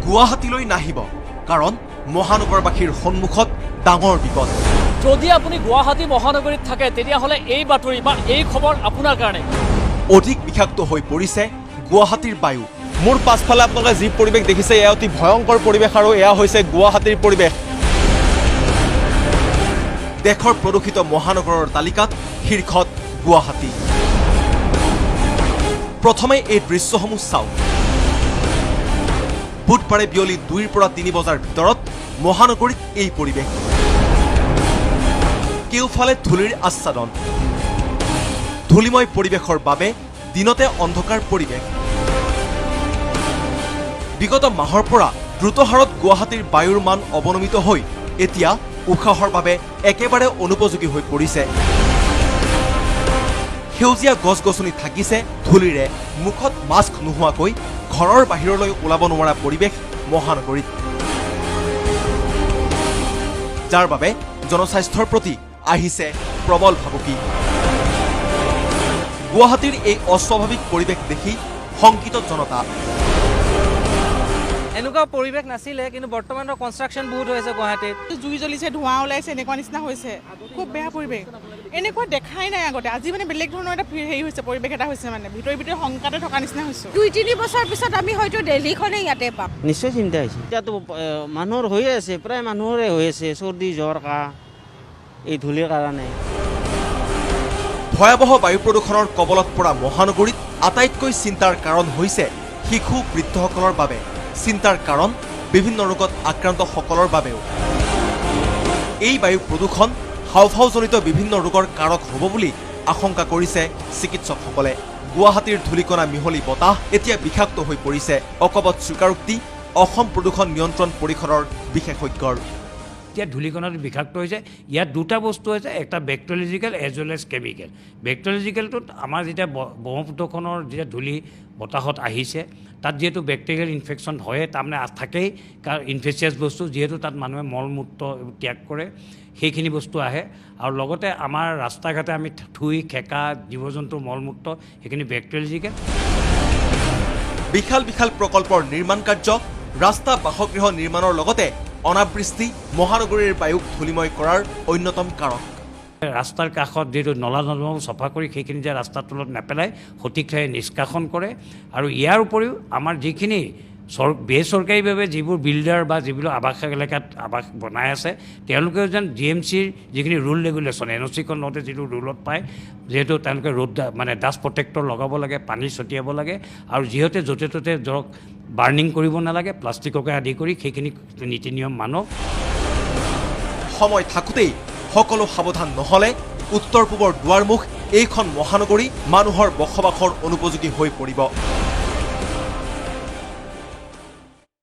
গুৱাহাটীলৈ নাহিব কাৰণ মহানগৰবাসীৰ সন্মুখত ডাঙৰ বিপদ। যদি আপুনি গুৱাহাটী মহানগৰীত থাকে তেতিয়াহ'লে এই বাতৰি বা এই খবৰ আপোনাৰ কাৰণে। অধিক বিষাক্ত হৈ পৰিছে গুৱাহাটীৰ বায়ু। মোৰ পাছফালে আপোনালোকে যি পৰিৱেশ দেখিছে এয়া অতি ভয়ংকৰ পৰিৱেশ আৰু এয়া হৈছে গুৱাহাটীৰ পৰিৱেশ। দেশৰ প্ৰদূষিত মহানগৰৰ তালিকাত শীৰ্ষত গুৱাহাটী। প্ৰথমে এই দৃশ্যসমূহ চাওক। বুধবাৰে বিয়লি 2 পৰা 3 বজাৰ ভিতৰত মহানগৰীত এই পৰিৱেশ। কেউফালে ধূলিৰ আচ্ছাদন। ধূলিময় পৰিৱেশৰ বাবে দিনতে অন্ধকাৰ পৰিৱেশ। বিগত মাহৰ পৰা দ্ৰুত হাৰত গুৱাহাটীৰ বায়ুৰ মান অৱনমিত হৈ এতিয়া উশাহৰ বাবে একেবাৰে অনুপযোগী হৈ পৰিছে। সেউজীয়া গছ গছনি থাকিছে ধূলিৰে। মুখত মাস্ক নোহোৱাকৈ ঘৰৰ বাহিৰলৈ ওলাব নোৱাৰা পৰিৱেশ মহানগৰীত, যাৰ বাবে জনস্বাস্থ্যৰ প্ৰতি আহিছে প্ৰবল ভাবুকি। গুৱাহাটীৰ এই অস্বাভাৱিক পৰিৱেশ দেখি শংকিত জনতা। এনেকুৱা পৰিৱেশ নাছিলে, কিন্তু বৰ্তমানৰ কনষ্ট্ৰাকশ্যন বহুত হৈছে গুৱাহাটীত। জুই জ্বলিছে, ধোঁৱা ওলাইছে, এনেকুৱা নিচিনা হৈছে। খুব বেয়া পৰিৱেশ, এনেকুৱা দেখাই নাই আগতে। আজি মানে বেলেগ ধৰণৰ এটা হেৰি হৈছে, পৰিৱেশ এটা হৈছে, মানে ভিতৰে ভিতৰে শংকাতে থকা নিচিনা হৈছে। 2-3 বছৰ পিছত আমি হয়তো দিল্লীখনে ইয়াতে পাম। নিশ্চয় চিন্তা হৈছে। এতিয়াতো মানুহৰ হৈয়ে আছে, প্ৰায় মানুহৰে হৈ আছে চৰ্দি জ্বৰ কাহ এই ধূলিৰ কাৰণে। ভয়াৱহ বায়ু প্ৰদূষণৰ কবলত পৰা মহানগৰীত আটাইতকৈ চিন্তাৰ কাৰণ হৈছে শিশু বৃদ্ধসকলৰ বাবে। চিন্তাৰ কাৰণ বিভিন্ন ৰোগত আক্ৰান্তসকলৰ বাবেও। এই বায়ু প্ৰদূষণ হাওঁফাওঁজনিত বিভিন্ন ৰোগৰ কাৰক হ'ব বুলি আশংকা কৰিছে চিকিৎসকসকলে। গুৱাহাটীৰ ধূলিকণা মিহলি বতাহ এতিয়া বিষাক্ত হৈ পৰিছে। অকবত স্বীকাৰোক্তি অসম প্ৰদূষণ নিয়ন্ত্ৰণ পৰিষদৰ বিশেষজ্ঞৰ। এতিয়া ধূলিকণাটো বিষাক্ত হৈছে। ইয়াত দুটা বস্তু হৈছে, এটা বেক্টেৰিয়েলজিকেল এজ ৱেল এজ কেমিকেল। বেক্টেৰিয়েলজিকেলটোত আমাৰ যেতিয়া ব্ৰহ্মপুত্ৰখনৰ যেতিয়া ধূলি বতাহত আহিছে, তাত যিহেতু বেক্টেৰিয়েল ইনফেকশ্যন হয়ে, তাৰমানে থাকেই, কাৰণ ইনফেকচিয়াছ বস্তু যিহেতু তাত মানুহে মল মূত্ৰ ত্যাগ কৰে, সেইখিনি বস্তু আহে। আৰু লগতে আমাৰ ৰাস্তা ঘাটে আমি থুই খেকা জীৱ জন্তুৰ মল মূত্ৰ, সেইখিনি বেক্টেৰিয়েলজিকেল। বিশাল বিশাল প্ৰকল্পৰ নিৰ্মাণ কাৰ্য, ৰাস্তা বাসগৃহ নিৰ্মাণৰ লগতে অনাবৃষ্টি মহানগৰীৰ বায়ুক ধূলিময় কৰাৰ অন্যতম কাৰক। ৰাস্তাৰ কাষত যিটো নলা নৰ্দমাবোৰ চফা কৰি সেইখিনি যে ৰাস্তাৰ তলত নেপেলাই সঠিক ঠাইত নিষ্কাশন কৰে। আৰু ইয়াৰ উপৰিও আমাৰ যিখিনি বেচৰকাৰীভাৱে যিবোৰ বিল্ডাৰ বা যিবিলাক আৱাস এলেকাত আৱাস বনাই আছে, তেওঁলোকেও যেন GMCৰ যিখিনি ৰুল ৰেগুলেশ্যন NOC-খন লওঁতে যিটো ৰুলত পায়, যিহেতু তেওঁলোকে ডাষ্ট প্ৰটেক্টৰ লগাব লাগে, পানী ছটিয়াব লাগে, আৰু যিহেতু য'তে ত'তে ধৰক বাৰ্ণিং কৰিব নালাগে, প্লাষ্টিককে আদি কৰি সেইখিনি নীতি নিয়ম মানক। সময় থাকোঁতেই সকলো সাৱধান নহ'লে উত্তৰ পূবৰ দুৱাৰমুখ এইখন মহানগৰী মানুহৰ বসবাসৰ অনুপযোগী হৈ পৰিব।